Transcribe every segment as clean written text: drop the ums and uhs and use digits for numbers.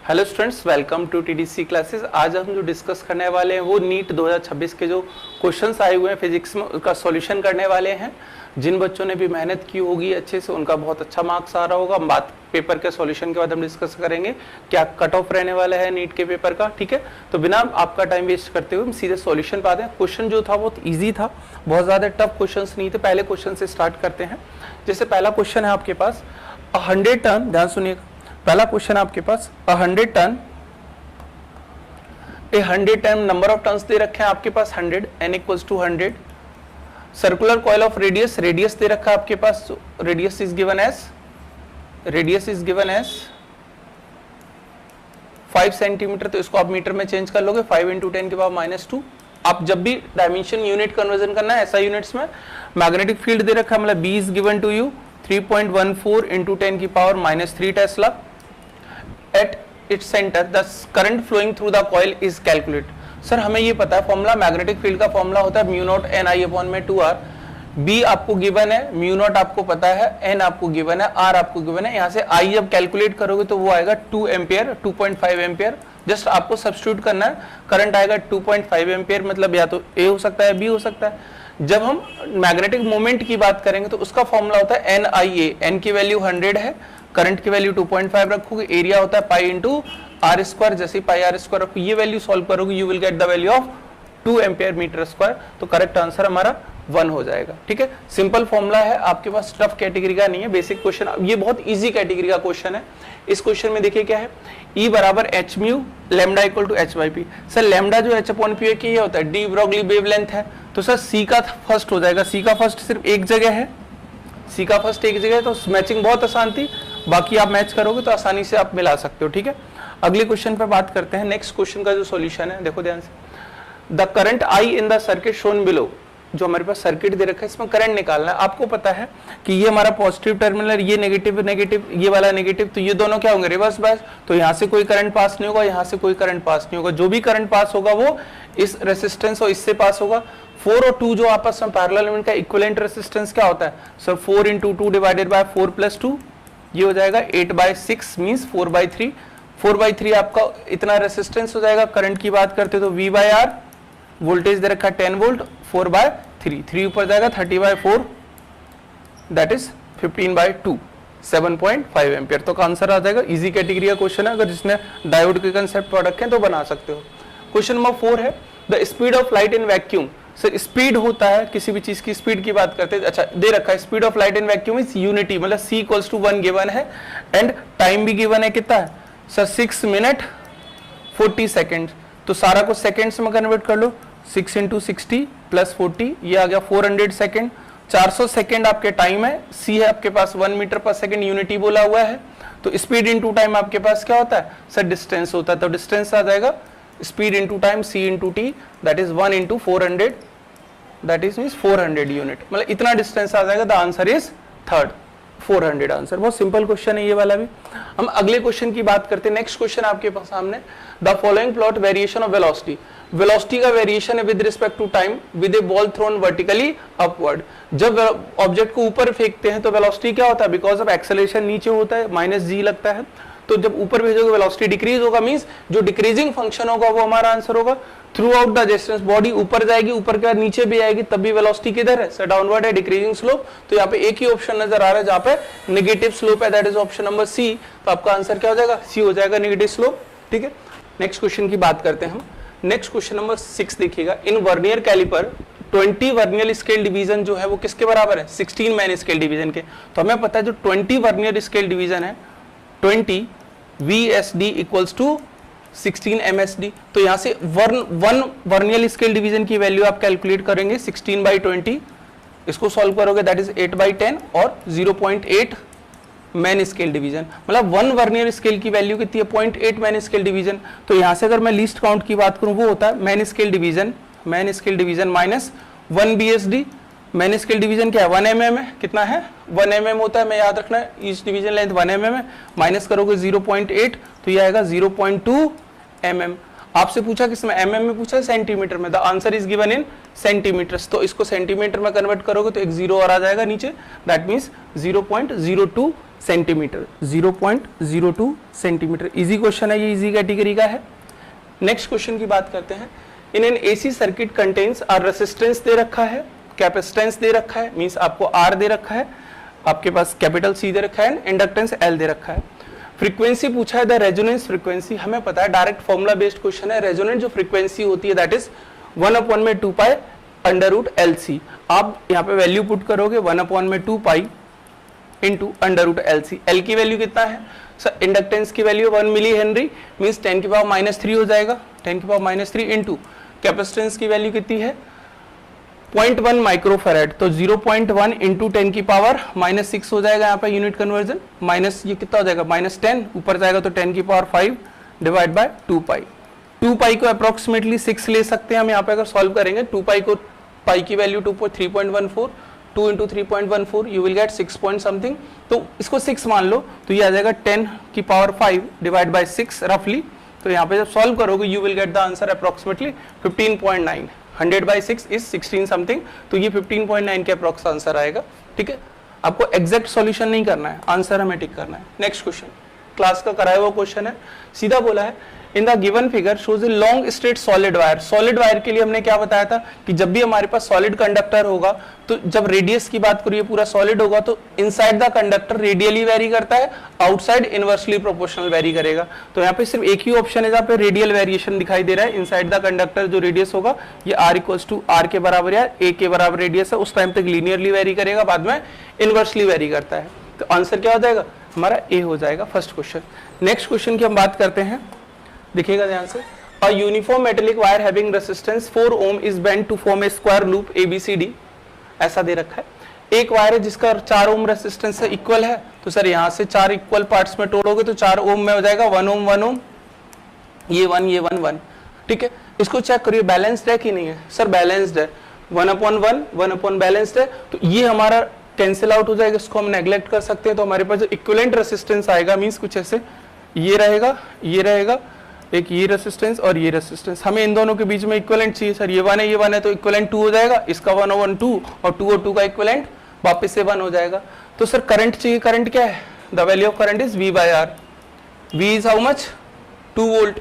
Hello students, welcome to TDC classes. आज हम जो डिस्कस करने वाले हैं वो नीट 2026 के जो क्वेश्चंस आए हुए हैं फिजिक्स में उसका सॉल्यूशन करने वाले हैं। जिन बच्चों ने भी मेहनत की होगी अच्छे से उनका बहुत अच्छा मार्क्स आ रहा होगा। हम बात पेपर के सॉल्यूशन के बाद हम डिस्कस करेंगे क्या कट ऑफ रहने वाला है नीट के पेपर का। ठीक है, तो बिना आपका टाइम वेस्ट करते हुए हम सीधे सॉल्यूशन पे आते हैं। क्वेश्चन जो था बहुत ईजी था, बहुत ज्यादा टफ क्वेश्चन नहीं थे। पहले क्वेश्चन से स्टार्ट करते हैं। जैसे पहला क्वेश्चन है आपके पास 100 टन, ध्यान सुनिएगा। पहला क्वेश्चन आपके पास 100 ton, 100 ton number of tons दे रखे हैं आपके पास 100, n equals to 100। Circular coil of radius, radius दे रखा है आपके पास, radius is given as 5 centimetre. तो इसको आप मीटर में चेंज कर लोगे, 5 × 10 की पावर -2। आप जब भी डायमेंशन यूनिट कन्वर्जन करना है ऐसा यूनिट्स में। मैग्नेटिक फील्ड दे रखा है, मतलब B is given to you 3.14 × 10 की power -3 tesla. At its center, the current flowing through the coil is calculate। Sir हमें ये पता है फॉर्मूला, मैग्नेटिक फील्ड का फॉर्मूला होता है mu not an I upon में 2r। B आपको गिवन है, म्यू नॉट आपको पता है, n आपको गिवन है, r आपको गिवन है। यहाँ से I जब कैलकुलेट करोगे तो वो आएगा 2 एम्पियर, 2.5 एम्पियर। जस्ट आपको सब्स्टिट्यूट करना है, करंट आएगा 2.5 एम्पियर, मतलब या तो A हो सकता है B हो सकता है। जब हम मैग्नेटिक मोमेंट की बात करेंगे तो उसका फॉर्मूला होता है NIA। n की वैल्यू 100 है, करंट की वैल्यू 2.5 रखोगे, एरिया होता है पाई इंटू आर स्क्वायर। जैसे पाई आर स्क्वायर रखो, ये वैल्यू सॉल्व करोगे you will get the value of 2 ampere metre square. तो करेक्ट आंसर हमारा 1 हो जाएगा। ठीक है, सिंपल फॉर्मूला है, आपके पास टफ कैटेगरी का नहीं है, बेसिक क्वेश्चन। ये बहुत इजी कैटेगरी का क्वेश्चन है। इस क्वेश्चन में देखिए क्या है, E बराबर H mu lambda equal to H by P. Sir lambda जो एच अपॉन पी की होता है, डी ब्रॉगली वेवलेंथ है, तो सर सी का फर्स्ट हो जाएगा। सी का फर्स्ट सिर्फ एक जगह है, सी का फर्स्ट एक जगह है, तो मैचिंग बहुत आसान थी। बाकी आप मैच करोगे तो आसानी से आप मिला सकते हो। ठीक है, अगले क्वेश्चन पर बात करते हैं। नेक्स्ट क्वेश्चन का जो सॉल्यूशन है देखो ध्यान से। The current I in the circuit shown below, जो हमारे पास सर्किट दे रखा है इसमें करंट निकालना है। आपको पता है कि ये हमारा पॉजिटिव टर्मिनल, ये नेगेटिव नेगेटिव, ये वाला नेगेटिव, तो ये दोनों क्या होंगे, रिवर्स बायस। तो यहाँ से कोई करंट पास नहीं होगा, यहाँ से कोई करंट पास नहीं होगा। जो भी करंट पास होगा वो इस रेसिस्टेंस और इससे पास होगा। 4 और 2 जो आपस में पैरेलल एलिमेंट का इक्विवेलेंट रेसिस्टेंस क्या होता है सर, 4 × 2 डिवाइडेड बाय 4 + 2, ये हो जाएगा 8/6 मींस 4/3। 4/3 आपका इतना रेसिस्टेंस हो जाएगा। करंट की बात करते तो V/R, वोल्टेज दे रखा 10 वोल्ट, 4/3, 3 ऊपर जाएगा 30/4, दैट इज 15/2, 7.5 एम्पियर। तो आंसर आ जाएगा। इजी कैटेगरी का क्वेश्चन है, अगर जिसने डायोड के कंसेप्ट पर रखे हैं तो बना सकते हो। क्वेश्चन नंबर 4 है the speed of light in vacuum. Sir speed होता है किसी भी चीज की, स्पीड की बात करते हैं। अच्छा दे रखा है speed of light in vacuum is unity, मतलब c = 1 गिवन है एंड टाइम भी गिवन है। कितना है सर, 6 मिनट 40 सेकेंड। तो सारा को सेकेंड्स में कन्वर्ट कर लो, 6 × 60 + 40, ये आ गया 400 सेकेंड। 400 सेकेंड आपके टाइम है, c है आपके पास 1 मीटर पर सेकेंड, यूनिटी बोला हुआ है। तो स्पीड इंटू टाइम आपके पास क्या होता है सर, डिस्टेंस होता है। तो डिस्टेंस आ जाएगा speed into time, c × t, that is 1 × 400, that is means 400 unit, मतलब इतना डिस्टेंस आ जाएगा। The answer is 3rd, 400 answer. बहुत सिंपल क्वेश्चन है ये वाला भी। हम अगले क्वेश्चन की बात करते हैं। नेक्स्ट क्वेश्चन आपके पास सामने, the following plot variation of velocity. Velocity का वेरिएशन है with respect to time with a ball thrown vertically upward. जब ऑब्जेक्ट को ऊपर फेंकते हैं तो वेलोसिटी क्या होता है, बिकॉज ऑफ एक्सेलरेशन नीचे होता है, -g लगता है। तो जब ऊपर भेजोगे वेलोसिटी डिक्रीज होगा, मींस जो डिक्रीजिंग फंक्शन होगा वो हमारा आंसर होगा। Through out the distance body ऊपर जाएगी, ऊपर के बाद नीचे भी आएगी, तब भी वेलोसिटी किधर है सर, डाउनवर्ड है, डिक्रीजिंग स्लोप। तो यहाँ पे एक ही ऑप्शन नजर आ रहा है जहाँ पे नेगेटिव स्लोप है, that is option number C. तो आपका आंसर क्या हो जाएगा, सी हो जाएगा, नेगेटिव स्लोप। ठीक है, नेक्स्ट क्वेश्चन की बात करते हैं हम। नेक्स्ट क्वेश्चन नंबर 6 देखिएगा। In vernier caliper 20 vernier scale division जो है वो किसके बराबर है, 16 मैन स्केल डिवीजन के। तो हमें पता है जो 20 वर्नियर स्केल डिवीजन है, 20 VSD = 16 MSD। तो यहाँ से 1 वर्नियर स्केल डिवीजन की वैल्यू आप कैलकुलेट करेंगे 16/20, इसको सॉल्व करोगे दैट इज 8/10 और 0.8 मैन स्केल डिवीजन, मतलब 1 वर्नियर स्केल की वैल्यू कितनी है, 0.8 मैन स्केल डिवीजन। तो यहाँ से अगर मैं लीस्ट काउंट की बात करूँ वो होता है main scale division -1 BSD। Main scale division क्या है, 1 mm है, कितना है 1 mm होता है, मैं याद रखना है ईच डिवीजन लेंथ 1 mm है, माइनस करोगे 0.8 तो ये आएगा 0.2 mm। आपसे पूछा किसमें, एमएम में पूछा सेंटीमीटर में, the answer is given in centimetres, तो इसको सेंटीमीटर में कन्वर्ट करोगे तो एक जीरो और आ जाएगा नीचे, that means 0.02 centimetre, 0.02 centimetre. Easy question है ये, इजी कैटेगरी का है। नेक्स्ट क्वेश्चन की बात करते हैं। In an AC circuit contains R resistance दे रखा है, कैपेसिटेंस दे रखा है, मींस आपको आर दे रखा है, आपके पास कैपिटल सी दे रखा है, इंडक्टेंस एल दे रखा है। फ्रीक्वेंसी पूछा है, द रेजोनेंस फ्रीक्वेंसी, हमें पता है डायरेक्ट फॉर्मूला बेस्ड क्वेश्चन है, रेजोनेंट जो फ्रीक्वेंसी होती है that is 1/2 pi under root L C. आप यहाँ पे वैल्यू पुट करोगे 1/2 pi into under root L C. L की वैल्यू कितना है सर, इंडक्टेंस की वैल्यू 1 मिली हेनरी, मीन्स 10⁻³ हो जाएगा, 10⁻³ इंटू कैपेसिटेंस की वैल्यू कितनी है 0.1 माइक्रोफैराड, तो 0.1 इंटू 10⁻⁻6 हो जाएगा यहाँ पे यूनिट कन्वर्जन, माइनस ये कितना हो जाएगा -10, ऊपर जाएगा तो 10⁵ डिवाइड बाय 2 पाई। 2 पाई को अप्रोक्सीमेटली 6 ले सकते हैं हम यहाँ पे अगर सॉल्व करेंगे। 2 पाई को, पाई की value 3.14, 2 into 3.14 you will gate 6 point something, तो इसको 6 मान लो तो ये आ जाएगा 10⁵ डिवाइड बाय 6 रफली, तो यहाँ पे जब सॉल्व करोगे you will get the answer approximately 15.9, 100/6 is 16 something, तो ये 15.9 के अप्रोक्स आंसर आएगा। ठीक है, आपको एग्जैक्ट सॉल्यूशन नहीं करना है, आंसर हमें टिक करना है। नेक्स्ट क्वेश्चन क्लास का कराया हुआ क्वेश्चन है, सीधा बोला है in the given figure shows a long straight solid wire. Solid wire के लिए हमने क्या बताया था कि जब भी हमारे पास सॉलिड कंडक्टर होगा तो जब रेडियस की बात करिए पूरा सॉलिड होगा तो inside the conductor radially very करता है, आउटसाइड इनवर्सली प्रोपोर्शनल वेरी करेगा। तो यहाँ पे सिर्फ एक ही ऑप्शन है जहाँ पे रेडियल वेरिएशन दिखाई दे रहा है, इनसाइड द कंडक्टर जो रेडियस होगा ये r के बराबर या a के बराबर रेडियस है, उस टाइम तक लीनियरली वेरी करेगा, बाद में इनवर्सली वेरी करता है। तो आंसर क्या हो जाएगा हमारा ए हो जाएगा फर्स्ट क्वेश्चन। नेक्स्ट क्वेश्चन की हम बात करते हैं, देखिएगा ध्यान से। A uniform metallic wire having resistance 4 ohm is bent to form a square loop ABCD, ऐसा दे रखा है। एक वायर है जिसका 4 ओम रेजिस्टेंस है, इक्वल है, तो सर यहाँ से 4 इक्वल पार्ट्स में तोड़ोगे तो 4 ओम में हो जाएगा 1 ओम 1 ओम, ये 1 ये 1 1। ठीक है, इसको चेक करिए बैलेंस्ड है कि नहीं है, सर बैलेंस्ड है, 1/1 1 बैलेंस्ड है, तो ये हमारा कैंसिल आउट हो जाएगा, इसको हम नेग्लेक्ट कर सकते हैं। तो हमारे पास जो इक्विवेलेंट रेजिस्टेंस आएगा मींस कुछ ऐसे ये रहेगा एक ये रेजिस्टेंस और ये रेजिस्टेंस, हमें इन दोनों के बीच में इक्विवेलेंट चाहिए। सर ये 1 है ये 1 है तो इक्विवेलेंट 2 हो जाएगा, इसका 1/2 और 2/2 का इक्विवेलेंट वापस से 1 हो जाएगा। तो सर करंट चाहिए, करंट क्या है, the value of current is V/R, V is how much 2 volt,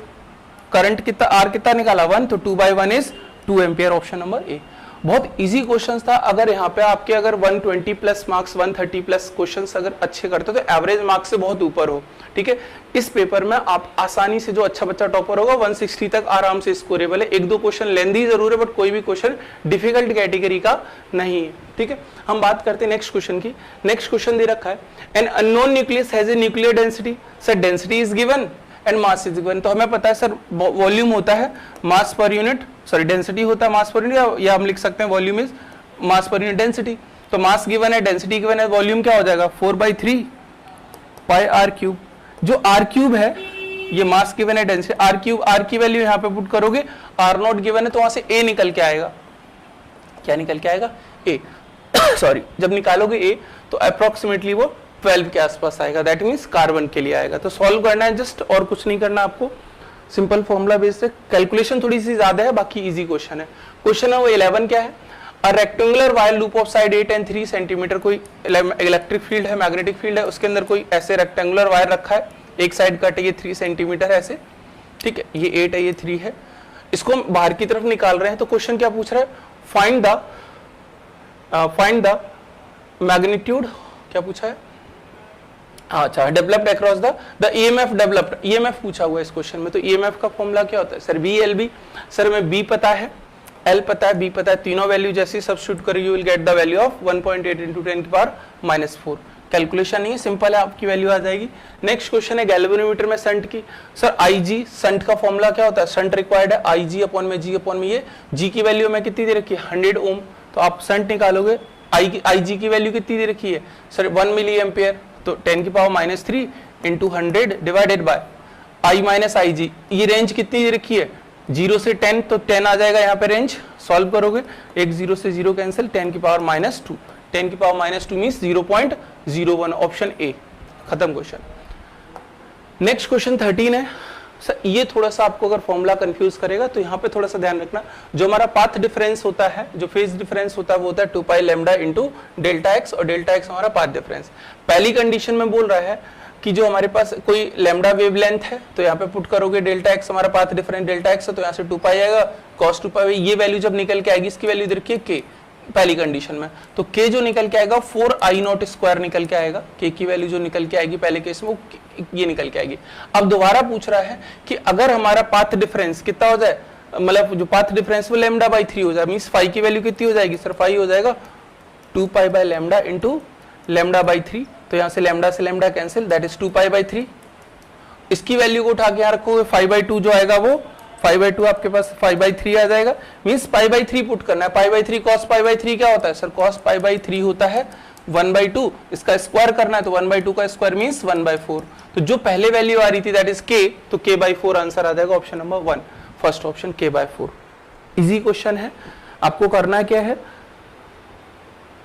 current कितना R कितना निकाला 1, तो 2/1 is 2 ampere, option number A. बहुत इजी क्वेश्चंस था, अगर यहाँ पे आपके अगर 120 प्लस मार्क्स 130 प्लस क्वेश्चंस अगर अच्छे करते हो तो एवरेज मार्क्स से बहुत ऊपर हो। ठीक है, इस पेपर में आप आसानी से जो अच्छा बच्चा टॉपर होगा 160 तक आराम से स्कोरेबल है। 1-2 क्वेश्चन लेंदी जरूर है बट कोई भी क्वेश्चन डिफिकल्ट कैटेगरी का नहीं है। ठीक है, हम बात करते हैं नेक्स्ट क्वेश्चन की। नेक्स्ट क्वेश्चन दे रखा है an unknown nucleus has a nuclear density, sir density is given and mass is given. तो हमें पता है सर वॉल्यूम होता है mass per unit, sorry density होता है मास पर यूनिट, या हम लिख सकते हैं volume is mass per unit density. तो मास गिवन है, डेंसिटी गिवन है, वॉल्यूम क्या हो जाएगा 4/3 पाई r³। जो r³ है ये मास गिवन है, डेंसिटी r³ r की वैल्यू यहाँ पे पुट करोगे, r0 गिवन है तो वहां से a निकल के आएगा, क्या निकल के आएगा a सॉरी जब निकालोगे a तो अप्रोक्सीमेटली वो 12 के आसपास आएगा, दैट मीन्स कार्बन के लिए आएगा। तो सॉल्व करना है जस्ट, और कुछ नहीं करना आपको, सिंपल फॉर्मूला बेस्ड है, कैलकुलेशन थोड़ी सी ज्यादा है, बाकी इजी क्वेश्चन है। क्वेश्चन है वो 11 क्या है, a rectangular wire loop of side 8 and 3 centimetre, कोई इलेक्ट्रिक फील्ड है, मैग्नेटिक फील्ड है, उसके अंदर कोई ऐसे रेक्टेंगुलर वायर रखा है, एक साइड कट है, ये 3 सेंटीमीटर है ऐसे, ठीक है, ये 8 है ये 3 है, इसको हम बाहर की तरफ निकाल रहे हैं। तो क्वेश्चन क्या पूछ रहा है, फाइंड द मैग्नीट्यूड, क्या पूछा है, अच्छा developed across the EMF developed, EMF पूछा हुआ है इस क्वेश्चन में। तो ईएमएफ का फॉर्मूला क्या होता है सर, VLB, सर हमें B पता है, L पता है, B पता है, तीनों वैल्यू जैसे सब्स्टिट्यूट करें you will get the value of 1.8 × 10⁻⁻⁴। Calculation नहीं है, सिंपल है, आपकी वैल्यू आ जाएगी। नेक्स्ट क्वेश्चन है गैल्वेनोमीटर में संट की, सर IG संट का फॉर्मूला क्या होता है, संट रिक्वायर्ड है IG/G/, ये G की वैल्यू में कितनी दे रखी है 100 ओम, तो आप संट निकालोगे, IG की वैल्यू कितनी दे रखी है सर 1 मिली एम्पियर, तो 10⁻³ × 100 डिवाइडेड बाय I-IG, ये रेंज कितनी दे रखी है 0 से 10, तो 10 आ जाएगा यहाँ पे रेंज, सॉल्व करोगे, एक 0 से 0 कैंसिल, 10⁻², 10⁻² मीन्स 0.01, ऑप्शन ए, खत्म क्वेश्चन। नेक्स्ट क्वेश्चन 13 है, सर ये थोड़ा सा आपको अगर फॉर्मूला कंफ्यूज करेगा तो यहाँ पे थोड़ा सा ध्यान रखना, जो हमारा पाथ डिफरेंस होता है, जो फेज डिफरेंस होता है वो होता है 2 पाई लैम्डा इंटू डेल्टा एक्स, और डेल्टा एक्स हमारा पाथ डिफरेंस। पहली कंडीशन में बोल रहा है कि जो हमारे पास कोई लैम्डा वेवलेंथ है तो यहाँ पे पुट करोगे डेल्टा एक्स, हमारा पाथ डिफरेंस डेल्टा एक्स है तो यहाँ से 2 पाई आएगा, cos 2 पाई, ये वैल्यू जब निकल के आएगी, इसकी वैल्यू रखिए k पहली कंडीशन में, तो k जो निकल के आएगा 4i0 स्क्वायर निकल के आएगा, k की वैल्यू जो निकल के आएगी पहले केस में वो ये निकल के आएगी। अब दोबारा पूछ रहा है कि अगर हमारा पाथ डिफरेंस कितना हो जाए, मतलब जो पाथ डिफरेंस वो लैम्डा बाई 3 हो जाए, मींस फाई की वैल्यू कितनी हो जाएगी सर, फाई हो जाएगा 2 pi by lambda into lambda by 3, तो यहाँ से lambda cancel, that is 2 pi by 3। इसकी वैल्यू को उठा के यहाँ रखोगे 5/2 जो आएगा वो 5/2 आपके पास 5/3 आ जाएगा, मींस π/3 पुट करना है। π/3 cos π/3 क्या होता है सर, cos π/3 होता है 1/2, इसका स्क्वायर करना है तो 1/2 का स्क्वायर मींस 1/4, तो जो पहले वैल्यू आ रही थी दैट इज k, तो k/4 आंसर आ जाएगा option number 1, first option k/4। Easy question है, आपको करना क्या है,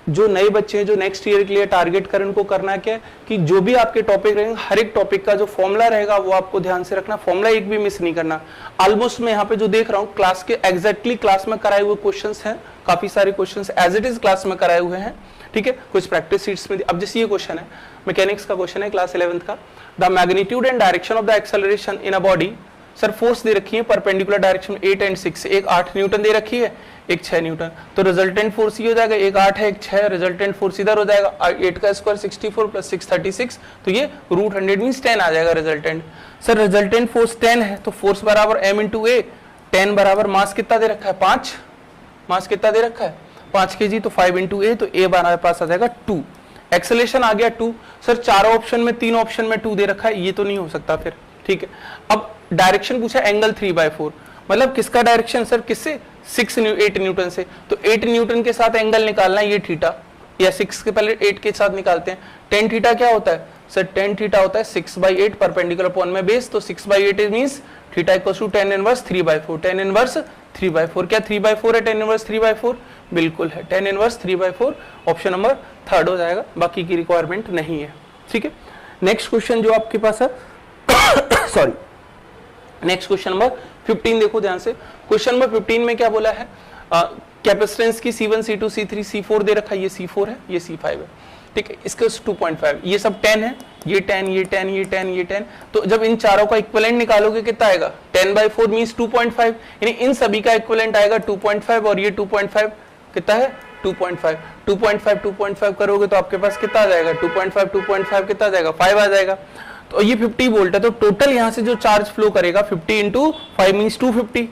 जो नए बच्चे हैं जो नेक्स्ट ईयर के लिए टारगेट करें उनको करना क्या है कि जो भी आपके टॉपिक रहेंगे हर एक टॉपिक का जो फॉर्मूला रहेगा वो आपको ध्यान से रखना, फॉर्मूला एक भी मिस नहीं करना। ऑलमोस्ट मैं यहाँ पे जो देख रहा हूँ क्लास के एग्जैक्टली क्लास में कराए हुए क्वेश्चंस हैं, काफी सारे questions as it is class में कराए हुए हैं, ठीक है, कुछ प्रैक्टिस शीट्स में। अब जैसे ये क्वेश्चन है, मैकेनिक्स का क्वेश्चन है क्लास 11th का, the magnitude and direction of the acceleration in a body, sir force दे रखी है परपेंडिकुलर डायरेक्शन 8 एंड 6, एक 8 न्यूटन दे रखी है, एक 6 न्यूटन, तो रिजल्टेंट फोर्स ये हो जाएगा, एक 8 है एक 6, रिजल्टेंट फोर्स इधर हो जाएगा 8 का स्क्वायर 64 प्लस 6 36, तो ये √100 मींस 10 आ जाएगा रिजल्टेंट। सर रिजल्टेंट फोर्स 10 है तो फोर्स बराबर m इंटू ए, 10 बराबर मास कितना दे रखा है 5, मास कितना दे रखा है 5 kg, तो 5 इंटू ए, तो ए हमारे पास आ जाएगा 2, एक्सेलेरेशन आ गया 2। सर चारों ऑप्शन में 3 ऑप्शन में 2 दे रखा है, ये तो नहीं हो सकता फिर, ठीक है। अब डायरेक्शन पूछा एंगल 3/4, मतलब किसका डायरेक्शन सर, किससे 8 न्यूटन से, तो 8 न्यूटन के साथ एंगल निकालना है, ये थीटा, या 6 के पहले 8 के साथ निकालते हैं। tan थीटा क्या होता है सर, tan थीटा होता है 6/8 परपेंडिकुलर अपॉन में बेस, तो 6/8 means theta equals to tan inverse 3/4, tan inverse 3/4, क्या 3/4 है tan इनवर्स 3/4, बिल्कुल है, tan इनवर्स 3/4 ऑप्शन नंबर 3 हो जाएगा, बाकी की रिक्वायरमेंट नहीं है, ठीक है। नेक्स्ट क्वेश्चन जो आपके पास है सॉरी, नेक्स्ट क्वेश्चन नंबर 15 देखो ध्यान से, क्वेश्चन नंबर 15 में क्या बोला है, कैपेसिटेंस की C1 C2 C3 C4 दे रखा है, ये C4 है ये C5 है, ठीक है, इसका 2.5, ये सब 10 है, ये 10 ये 10 ये 10 ये 10, तो जब इन चारों का इक्विवेलेंट निकालोगे कितना आएगा 10/4 मींस 2.5, यानी इन सभी का इक्विवेलेंट आएगा 2.5, और ये 2.5 कितना है 2.5 करोगे तो आपके पास कितना आ जाएगा 2.5 कितना आ जाएगा 5 आ जाएगा, तो ये 50 वोल्ट है, तो टोटल यहाँ से जो चार्ज फ्लो करेगा 50 इंटू 5 मींस 250।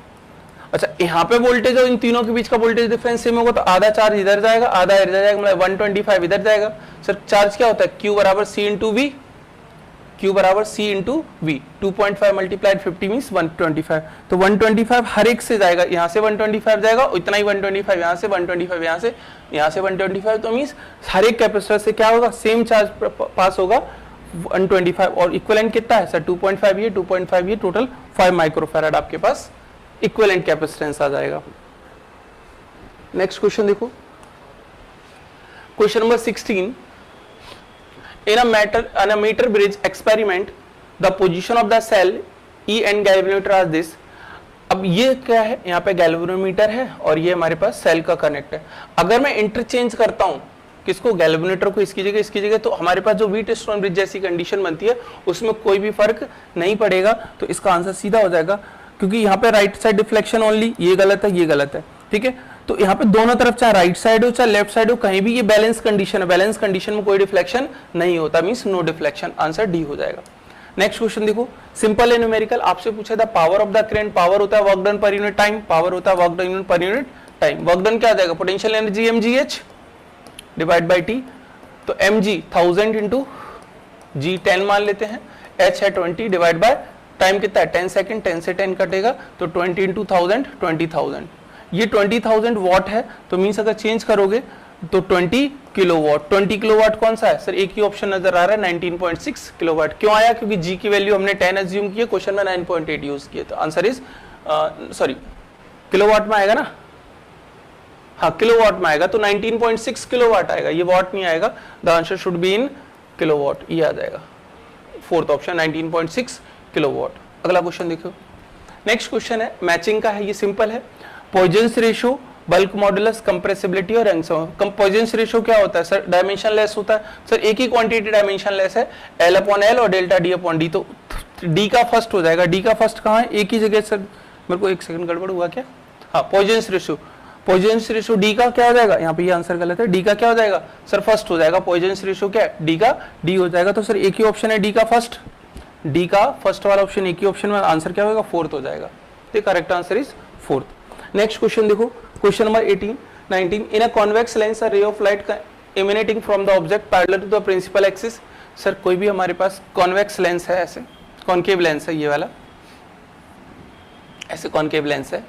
अच्छा यहाँ पे वोल्टेज और इन तीनों के बीच का वोल्टेज डिफरेंस सेम होगा, तो आधा चार्ज इधर जाएगा आधा इधर जाएगा, मतलब 125 इधर जाएगा। सर चार्ज क्या होता है Q बराबर C इंटू वी, Q बराबर C into V, 2.5 multiplied 50 means 125, तो 125 हर एक से जाएगा, यहाँ से 125 जाएगा, उतना ही 125 यहाँ से 125 यहाँ से 125, तो मींस हर एक कैपेसिटर से क्या होगा सेम चार्ज पास होगा 125, और इक्विवेलेंट कितना है सर 2.5 ये 2.5 ये, टोटल 5 माइक्रोफैराड आपके पास इक्विवेलेंट कैपेसिटेंस आ जाएगा। नेक्स्ट क्वेश्चन देखो, question number 16, in a meter bridge experiment the position of the cell E and galvanometer are this। अब ये क्या है, यहाँ पे गैल्वेनोमीटर है और ये हमारे पास सेल का कनेक्ट है। अगर मैं इंटरचेंज करता हूँ किसको, गैल्वेनोमीटर को इसकी जगह, तो हमारे पास जो व्हीट स्टोन ब्रिज जैसी कंडीशन बनती है उसमें कोई भी फर्क नहीं पड़ेगा, तो इसका आंसर सीधा हो जाएगा, क्योंकि यहाँ पे राइट साइड डिफ्लेक्शन ओनली, ये गलत है ये गलत है, ठीक है। तो यहाँ पे दोनों तरफ चाहे राइट साइड हो चाहे लेफ्ट साइड हो, कहीं भी ये बैलेंस कंडीशन है, बैलेंस कंडीशन में कोई डिफ्लेक्शन नहीं होता, means no deflection, answer D हो जाएगा। नेक्स्ट क्वेश्चन देखो, सिंपल है न्यूमेरिकल, आपसे पूछा था power of the current, power होता है work done per unit time, power होता है work done per unit time, work done क्या आ जाएगा potential energy mgh divide by T, तो mg 1000 इंटू g 10 मान लेते हैं, h है 20 डिवाइड बाय टाइम कितना है 10 सेकंड, 10 से 10 कटेगा तो 20 इंटू 1000 20,000, ये 20,000 वॉट है, तो मीन्स अगर चेंज करोगे तो 20 किलोवाट, 20 किलोवाट कौन सा है सर, एक ही ऑप्शन नजर आ रहा है 19.6 किलोवाट, क्यों आया क्योंकि जी की वैल्यू हमने 10 एज्यूम की है, क्वेश्चन में 9.8 यूज किया, तो आंसर इज सॉरी किलोवाट में आएगा ना, हाँ किलोवाट में आएगा, तो 19.6 किलोवाट आएगा, ये वॉट नहीं आएगा, the answer should be in kilowatt, ये आ जाएगा फोर्थ ऑप्शन 19.6 किलोवाट। अगला क्वेश्चन देखो। नेक्स्ट क्वेश्चन है मैचिंग का है, ये सिंपल है। Poisson's ratio, bulk modulus, compressibility और यंग पॉइजन्स रेशियो क्या होता है सर? डायमेंशन लेस होता है सर, एक ही क्वांटिटी डायमेंशन लेस है, L अपॉन L और डेल्टा D अपॉन D, तो D का फर्स्ट हो जाएगा। D का फर्स्ट कहाँ है? एक ही जगह सर, मेरे को एक सेकंड गड़बड़ हुआ क्या? हाँ, पॉइजन्स रेशियो D का क्या हो जाएगा? यहाँ पे ये आंसर गलत है, D का क्या हो जाएगा सर? फर्स्ट हो जाएगा। पॉइजन्स रेशियो क्या है? D का D हो जाएगा। तो सर एक ही ऑप्शन है D का फर्स्ट वाला ऑप्शन, एक ही ऑप्शन में आंसर क्या होगा? फोर्थ हो जाएगा। तो correct answer is fourth. Next question देखो, question number 19। In a convex lens a ray of light emanating from the object parallel to the principal axis. Sir कोई भी हमारे पास कॉन्वेक्स लेंस है, ऐसे कॉनकेव लेंस है, ये वाला ऐसे कॉनकेव लेंस है,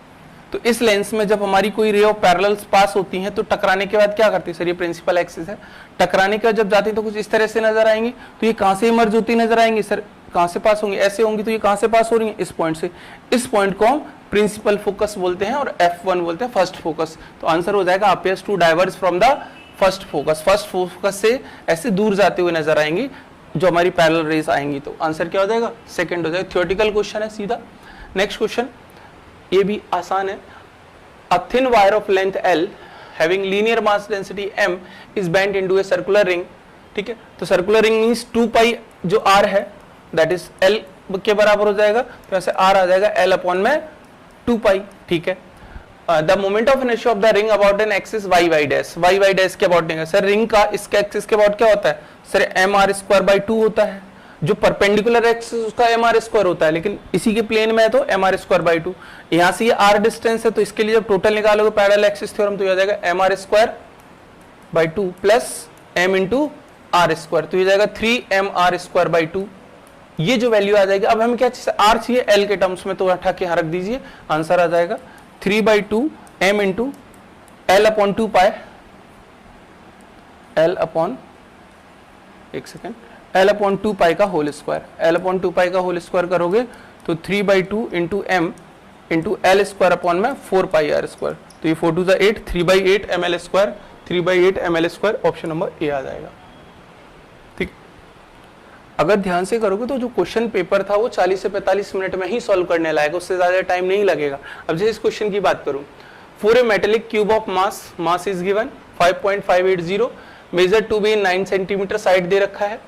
तो इस लेंस में जब हमारी कोई रे ऑफ पैरेलल्स पास होती हैं तो टकराने के बाद क्या करती है सर? ये प्रिंसिपल एक्सिस है, टकराने के बाद जब जाती है तो कुछ इस तरह से नजर आएंगी। तो ये कहां से इमर्ज होती नजर आएंगी सर? कहां से पास होंगी? ऐसे होंगी। तो ये कहां से पास हो रही है? इस पॉइंट से। इस पॉइंट को हम प्रिंसिपल फोकस बोलते हैं और F1 बोलते हैं फर्स्ट फोकस। तो आंसर हो जाएगा appears to diverge from the first focus. First focus से ऐसे दूर जाते हुए नजर आएंगी जो हमारी पैरेलल रेज आएंगी। तो आंसर क्या हो जाएगा? सेकंड हो जाएगा। थ्योरेटिकल क्वेश्चन है सीधा। नेक्स्ट क्वेश्चन, ये भी आसान है। A thin wire of length L having linear mass density M is bent into a circular ring। ठीक है, तो सर्कुलर रिंग मींस 2 पाई जो R है दैट इज L के बराबर हो जाएगा। तो ऐसे R आ जाएगा L अपॉन में 2 पाई। ठीक है, the moment of inertia of the ring about an axis Y Y dash के अबाउट नहीं है सर। रिंग का इसके एक्सिस के अबाउट क्या होता है सर? mr²/2 होता है। जो परपेंडिकुलर एक्सिस उसका mr² होता है, लेकिन इसी के प्लेन में है तो mr²/2। यहाँ से ये r डिस्टेंस है, तो इसके लिए जब टोटल निकालोगे पैरेलल एक्सिस थ्योरम तो ये आ जाएगा mr²/2 plus m into r², तो ये जाएगा 3mr²/2। ये जो वैल्यू आ जाएगी, अब हमें क्या r चाहिए l के टर्म्स में, तो उठा के यहाँ रख दीजिए, आंसर आ जाएगा 3/2 m इंटू l अपॉन 2 पाई, l अपॉन 2 पाई का होल स्क्वायर। l अपॉन 2 पाई का होल स्क्वायर करोगे तो 3/2 into m into L² upon में 4 पाई r²। तो ये 4 2 8, 3/8 ml², 3/8 ml², option number A आ जाएगा। ठीक, अगर ध्यान से करोगे तो जो क्वेश्चन पेपर था वो 40 से 45 मिनट में ही सॉल्व करने लायक, उससे ज्यादा टाइम नहीं लगेगा। अब जैसे इस क्वेश्चन की बात करूं, for a metallic cube of mass is given 5.580, measure to be 9 centimetre, side दे रखा है।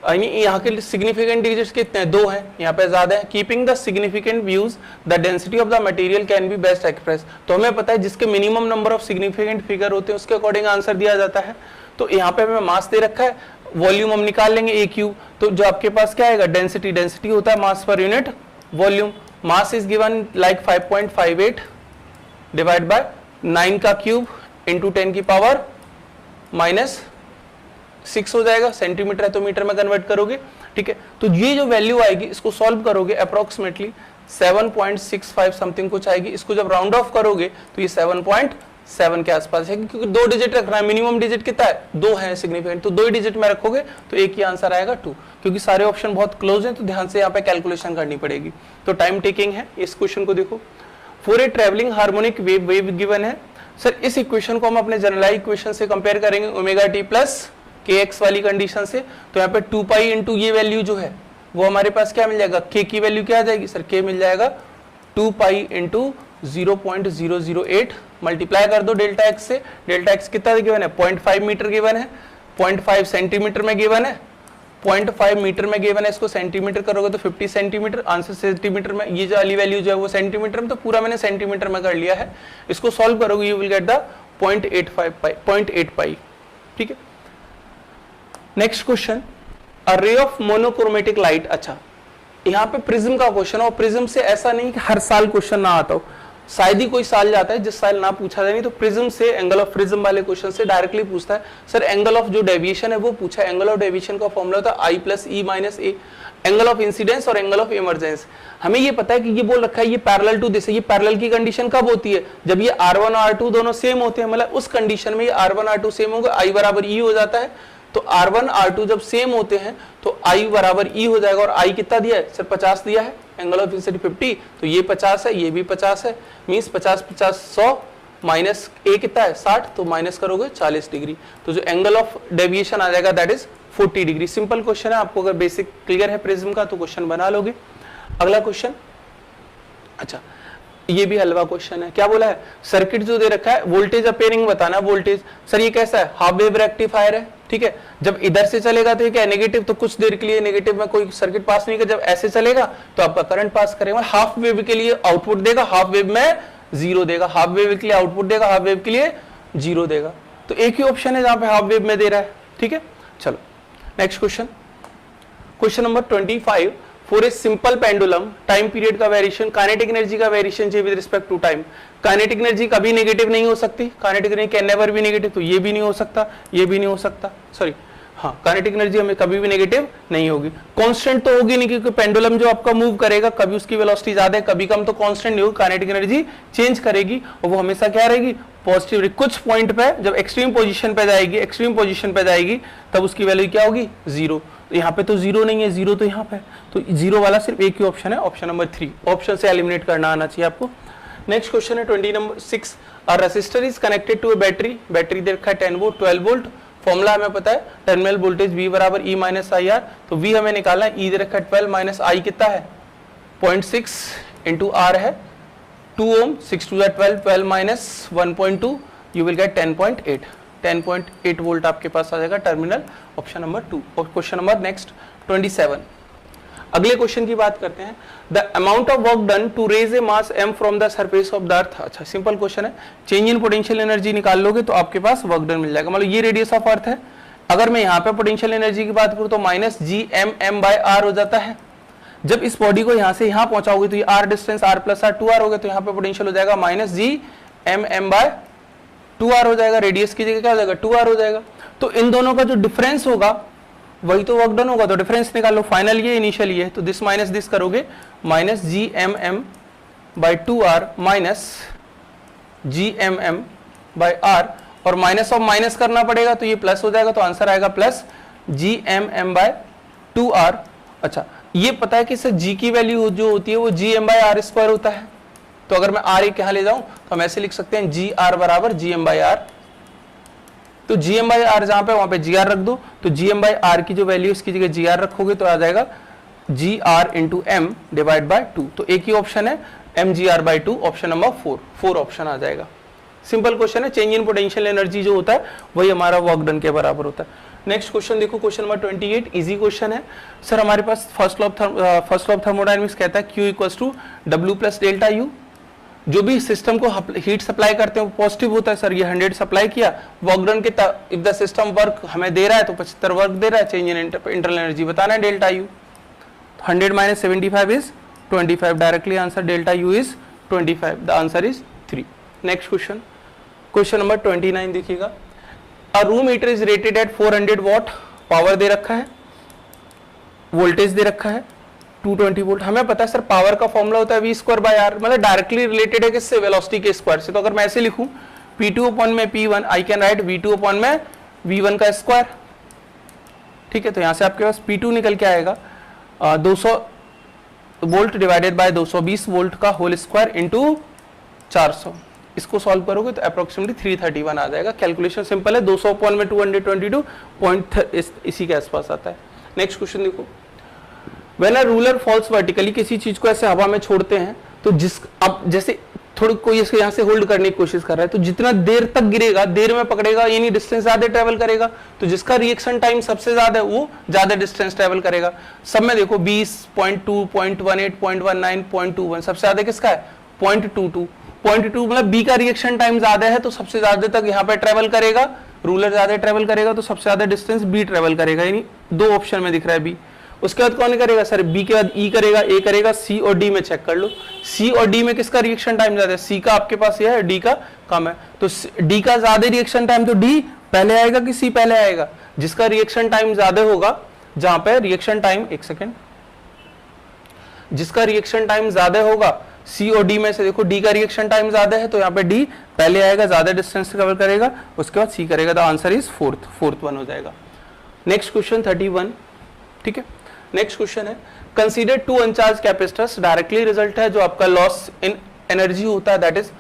यहाँ के सिग्निफिकेंट डिजिट्स कितने हैं? 2 हैं, यहाँ पे ज्यादा है। Keeping the significant views the density of the material can be best express. तो हमें पता है जिसके minimum number of significant figure होते हैं उसके अकॉर्डिंग आंसर दिया जाता है। तो यहाँ पे हमें मास दे रखा है, वॉल्यूम हम निकाल लेंगे ए क्यूब, तो जो आपके पास क्या आएगा? डेंसिटी होता है mass per unit volume. Mass is given like 5.58 divide by 9 का क्यूब इंटू 10 की पावर -6 हो जाएगा। सेंटीमीटर है तो मीटर में कन्वर्ट करोगे। ठीक है, तो ये जो वैल्यू आएगी इसको सॉल्व करोगे अप्रोक्सीमेटली 7.65 समथिंग कुछ आएगी। इसको जब राउंड ऑफ करोगे तो ये 7.7 के आसपास है, क्योंकि 2 डिजिट रखना है। मिनिमम डिजिट कितना है? 2 है सिग्निफिकेंट, तो 2 ही डिजिट में रखोगे तो एक ही आंसर आएगा 2। क्योंकि सारे ऑप्शन बहुत क्लोज हैं तो ध्यान से यहाँ पे कैलकुलेशन करनी पड़ेगी। तो टाइम टेकिंग है। इस क्वेश्चन को देखो, for a travelling harmonic wave given है। सर इस इक्वेशन को हम अपने जनरलाइज इक्वेशन से कंपेयर करेंगे ओमेगा टी प्लस kx वाली कंडीशन से। तो यहाँ पे 2 पाई इंटू ये वैल्यू जो है वो हमारे पास क्या मिल जाएगा? k की वैल्यू क्या आ जाएगी सर? k मिल जाएगा 2 पाई इंटू 0.008, मल्टीप्लाई कर दो डेल्टा x से। डेल्टा x कितना गिवन है? 0.5 मीटर गिवन है, 0.5 सेंटीमीटर में गिवन है, 0.5 मीटर में गिवन है। इसको सेंटीमीटर करोगे तो 50 सेंटीमीटर, आंसर सेंटीमीटर में। ये जो वाली वैल्यू जो है वो सेंटीमीटर में, तो पूरा मैंने सेंटीमीटर में कर लिया है। इसको सॉल्व करोगे यू विल गेट द 0.8 पाई। ठीक है, next question, a ray of monochromatic light. अच्छा, यहाँ पे प्रिज्म का क्वेश्चन हो। प्रिज्म से ऐसा नहीं कि हर साल क्वेश्चन ना आता हो, शायद ही कोई साल जाता है जिस साल ना पूछा जाए। नहीं तो प्रिज्म से, एंगल ऑफ प्रिज्म वाले क्वेश्चन से डायरेक्टली पूछता है। सर एंगल ऑफ जो डेविएशन है वो पूछा है। एंगल ऑफ डेविएशन का फॉर्मूला होता है I + E - A। Angle of incidence और एंगल ऑफ इमरजेंस, हमें ये पता है कि ये बोल रखा है ये पैरेलल टू दिस है। ये पैरेलल की कंडीशन कब होती है? जब ये R1 और R2 दोनों सेम होते हैं, मतलब उस कंडीशन में ये R1 R2 सेम होगा, I = E हो जाता है। तो R1 R2 जब सेम होते हैं तो I = E हो जाएगा। और I कितना दिया है सर? 50 दिया है। एंगल ऑफ इंसिडेंस 50, तो ये 50 है, ये भी 50 है। मींस 50 50 100 माइनस A कितना है? 60, तो माइनस करोगे 40 डिग्री। तो जो एंगल ऑफ डेविएशन आ जाएगा that is 40 degree. Simple question है। आपको अगर बेसिक क्लियर है प्रिज्म का तो क्वेश्चन बना लोगे। अगला क्वेश्चन, अच्छा ये भी हलवा क्वेश्चन है। क्या बोला है, सर्किट जो दे रखा है वोल्टेज अपेयरिंग बताना। वोल्टेज सर ये कैसा है, हाफ वेव रेक्टिफायर है, ठीक है। जब इधर से चलेगा तो ये क्या नेगेटिव, तो कुछ देर के लिए नेगेटिव में कोई सर्किट पास नहीं कर, जब ऐसे चलेगा तो आपका करंट पास करेगा। हाफ वेव के लिए आउटपुट देगा, हाफ वेव में जीरो देगा, हाफ वेव के लिए आउटपुट देगा, हाफ वेव के लिए जीरो देगा। तो एक ही ऑप्शन है जहां पे हाफ वेव में दे रहा है, ठीक है। चलो next question, question number 25, for a simple pendulum time period का वेरिएशन, काइनेटिक एनर्जी का वेरिएशन चाहिए with respect to time. Kinetic energy कभी नेगेटिव नहीं हो सकती, kinetic energy can never be negative, तो ये भी नहीं हो सकता, ये भी नहीं हो सकता, सॉरी हाँ काइनेटिक एनर्जी हमें कभी भी नेगेटिव नहीं होगी। कांस्टेंट तो होगी नहीं, क्योंकि पेंडुलम जो आपका मूव करेगा कभी उसकी वेलोसिटी ज्यादा है कभी कम, तो कांस्टेंट नहीं होगी, काइनेटिक एनर्जी चेंज करेगी और वो हमेशा क्या रहेगी, पॉजिटिव। कुछ पॉइंट पे जब एक्सट्रीम पोजीशन पे जाएगी, एक्सट्रीम पोजीशन पे जाएगी तब उसकी वैल्यू क्या होगी, जीरो। यहाँ पे तो जीरो नहीं है, जीरो तो यहाँ पे, तो जीरो वाला सिर्फ एक ही ऑप्शन है, ऑप्शन नंबर 3। ऑप्शन से एलिमिनेट करना आना चाहिए आपको। नेक्स्ट क्वेश्चन है 26, a resistor is connected to a battery, battery दे रखा है 10 वोल्ट 12 वोल्ट, फॉर्मूला हमें पता है टर्मिनल वोल्टेज V बराबर E माइनस आई आर, तो V हमें निकालना है, E दे रखा है 12 माइनस I कितना है 0.6 इंटू R है 2 ohm, 6 to 12, 12 minus 1.2, you will get 10.8, 10.8 volt आपके पास आ जाएगा टर्मिनल, ऑप्शन नंबर 2। और क्वेश्चन नंबर नेक्स्ट 27, अगले क्वेश्चन की बात करते हैं। The amount of work done to raise a mass m from the surface of the earth, अच्छा सिंपल क्वेश्चन है, चेंज इन पोटेंशियल एनर्जी निकाल लोगे तो आपके पास वर्क डन मिल जाएगा। मतलब ये रेडियस ऑफ अर्थ है, अगर मैं यहाँ पे पोटेंशियल एनर्जी की बात करूँ तो माइनस GM/m/r हो जाता है। जब इस बॉडी को यहाँ से यहाँ पहुंचाओगे तो ये r distance r plus r 2r हो गया, तो यहाँ पे पोटेंशियल हो जाएगा माइनस GM/m/2r हो जाएगा, रेडियस की जगह क्या हो जाएगा 2r हो जाएगा। तो इन दोनों का जो डिफरेंस होगा वही तो वर्क डन होगा, तो डिफरेंस निकाल लो, फाइनल ये इनिशियल ये है, तो दिस माइनस दिस करोगे माइनस GMM/2r माइनस GMM/r, और माइनस ऑफ माइनस करना पड़ेगा तो ये प्लस हो जाएगा, तो आंसर आएगा प्लस GMM/2r। अच्छा ये पता है कि सर G की वैल्यू जो होती है वो GM/r² होता है, तो अगर मैं r एक यहाँ ले जाऊं तो हम ऐसे लिख सकते हैं GR बराबर GM/r, तो GM/r जहां पे वहां पे GR रख दो, तो GM/r की जो वैल्यू इसकी जगह GR रखोगे तो आ जाएगा GR into M divide by 2, तो एक ही ऑप्शन है mgr/2, ऑप्शन नंबर 4 ऑप्शन आ जाएगा। सिंपल क्वेश्चन है, चेंज इन पोटेंशियल एनर्जी जो होता है वही हमारा वर्क डन के बराबर होता है। नेक्स्ट क्वेश्चन देखो, क्वेश्चन नंबर 28, इजी क्वेश्चन है सर। हमारे पास फर्स्ट लॉ ऑफ थर्मोडायनेमिक्स कहता है Q equals to W plus delta U, जो भी सिस्टम को हीट सप्लाई करते हैं वो पॉजिटिव होता है। सर ये 100 सप्लाई किया, वर्क डन के इफ द सिस्टम वर्क हमें दे रहा है तो 75 वर्क दे रहा है, चेंज इन इंटरनल एनर्जी बताना है delta U, 100 minus 75 is 25, directly answer delta U is 25, the answer is 3। Next question, question number 29 देखिएगा, a room heater is rated at 400 watt, power दे रखा है, वोल्टेज दे रखा है 220 वोल्ट। हमें पता है सर पावर का फॉर्मूला होता है V²/R, मतलब डायरेक्टली रिलेटेड है किससे, वेलोसिटी के स्क्वायर से। तो अगर मैं ऐसे लिखूं P2 अपॉन में P1, I can write V2 upon में V1 का स्क्वायर, ठीक है। तो यहां से आपके पास P2 निकल के आएगा 200 वोल्ट डिवाइडेड बाय 220 वोल्ट का होल स्क्वायर इंटू 400, इसको सॉल्व करोगे तो अप्रोक्सीमेटली 331 आ जाएगा। कैलकुलेशन सिंपल है, 200 अपॉन में 222 इसी के आसपास आता है। नेक्स्ट क्वेश्चन देखो, When a ruler falls vertically, किसी चीज को ऐसे हवा में छोड़ते हैं तो अब जैसे थोड़ी कोई इसके यहाँ से होल्ड करने की कोशिश कर रहा है, तो जितना देर तक गिरेगा देर में पकड़ेगा, यानी डिस्टेंस ज्यादा ट्रेवल करेगा, तो जिसका रिएक्शन टाइम सबसे ज्यादा है वो ज्यादा डिस्टेंस ट्रेवल करेगा। सब में देखो 20, 0.2, 0.18, 0.19, 0.21, सबसे ज्यादा किसका है 0.22, 0.2 मतलब बी का रिएक्शन टाइम ज्यादा है तो सबसे ज्यादा तक यहाँ पे ट्रेवल करेगा, रूलर ज्यादा ट्रेवल करेगा तो सबसे ज्यादा डिस्टेंस बी ट्रेवल करेगा, यानी 2 ऑप्शन में दिख रहा है बी। उसके बाद कौन करेगा सर, बी के बाद ई करेगा, ए करेगा, सी और डी में चेक कर लो, सी और डी में किसका रिएक्शन टाइम ज्यादा है, सी का आपके पास यह है, डी का कम है, तो डी का ज्यादा रिएक्शन टाइम, तो डी पहले आएगा कि सी पहले आएगा, जिसका रिएक्शन टाइम ज्यादा होगा, जहां पे रिएक्शन टाइम, एक सेकेंड, जिसका रिएक्शन टाइम ज्यादा होगा सी और डी में से देखो डी का रिएक्शन टाइम ज्यादा है तो यहाँ पे डी पहले आएगा, ज्यादा डिस्टेंस कवर करेगा, उसके बाद सी करेगा, the answer is fourth one हो जाएगा। नेक्स्ट क्वेश्चन 31, ठीक है। नेक्स्ट क्वेश्चन है, consider 2 uncharged capacitors, directly result है जो आपका लॉस इन एनर्जी होता है, that is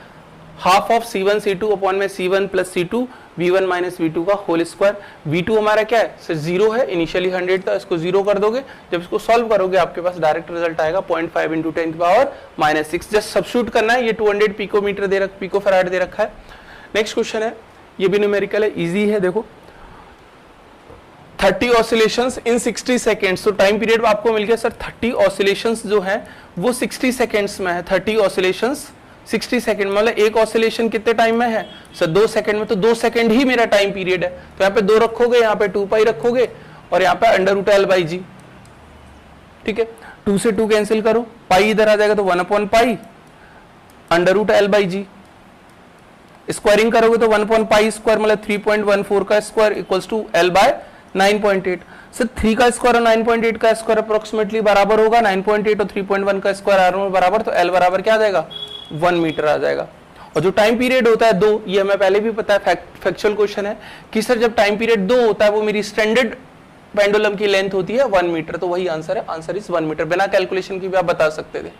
half of C1 C2 upon में C1 plus C2 v1 minus V two का होल स्क्वायर। v2 हमारा क्या है सर 0 है, इनिशियली 100 था, इसको 0 कर दोगे, जब इसको सॉल्व करोगे आपके पास डायरेक्ट रिजल्ट आएगा 0.5 इंटू 10 की पावर माइनस 6। जस्ट सब्स्टिट्यूट करना है, ये 200 पिकोमीटर पिको फैराड दे रखा है। नेक्स्ट क्वेश्चन है, ये भी न्यूमेरिकल है, इजी है। देखो 30 ऑसिलेशंस इन 60 सेकेंड्स, तो टाइम पीरियड आपको मिल गया सर 30 ऑसिलेशंस जो है वो 60 सेकेंड्स में है। 30 ऑसिलेशंस 60 सेकंड, मतलब एक ऑसिलेशन कितने टाइम में है सर 2 सेकंड में, तो 2 सेकंड ही मेरा टाइम पीरियड है। तो यहाँ पे 2 रखोगे, यहाँ पे 2 पाई रखोगे और यहाँ पे अंडर रूट एल बाई जी। ठीक है, 2 से 2 कैंसिल करो, पाई इधर आ जाएगा तो 1 upon pi under root L by G. Squaring करोगे तो 1 अपॉन पाई स्क्वायर मतलब 3.14 का square equals to L by 9.8। Sir 3 का स्क्वायर और 9.8 का स्क्वायर अप्रोक्सीमेटली बराबर होगा, 9.8 और 3.1 का स्क्वायर आर बराबर, तो एल बराबर क्या आ जाएगा 1 मीटर आ जाएगा। और जो टाइम पीरियड होता है 2, ये हमें पहले भी पता है, फैक्चुअल क्वेश्चन है कि सर जब टाइम पीरियड 2 होता है वो मेरी स्टैंडर्ड पेंडुलम की लेंथ होती है 1 मीटर, तो वही आंसर है, आंसर इज 1 मीटर। बिना कैलकुलेशन की भी आप बता सकते थे।